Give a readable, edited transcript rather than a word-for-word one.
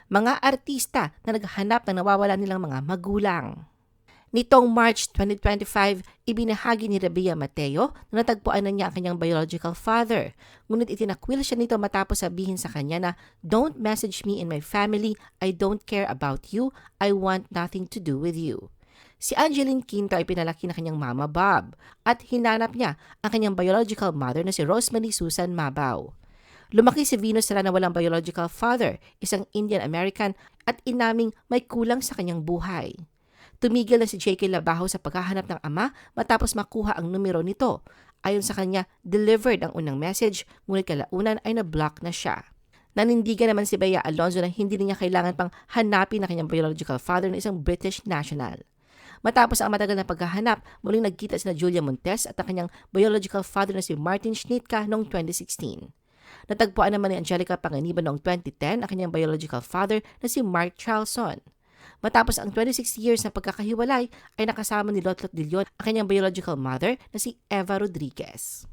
mga artista na naghahanap ng nawawala nilang mga magulang. Nitong March 2025, ibinahagi ni Rabia Mateo na natagpuan na niya ang kanyang biological father. Ngunit itinakwil siya nito matapos sabihin sa kanya na, "Don't message me in my family. I don't care about you. I want nothing to do with you." Si Angeline Quinto ay pinalaki na kanyang mama Bob at hinanap niya ang kanyang biological mother na si Rosemary Susan Mabao. Lumaki si Venus Sala na walang biological father, isang Indian American at inaming may kulang sa kanyang buhay. Tumigil na si J.K. Labajo sa paghahanap ng ama matapos makuha ang numero nito. Ayon sa kanya, delivered ang unang message, ngunit kalaunan ay na-block na siya. Nanindigan naman si Bea Alonzo na hindi niya kailangan pang hanapin ang kanyang biological father na isang British national. Matapos ang matagal na paghahanap, muling nagkita sina Julia Montes at ang kanyang biological father na si Martin Schnitka noong 2016. Natagpuan naman ni Angelica Panganiban noong 2010 ang kanyang biological father na si Mark Charlson. Matapos ang 26 years na pagkakahiwalay, ay nakasama ni Lotlot de Leon ang kanyang biological mother na si Eva Rodriguez.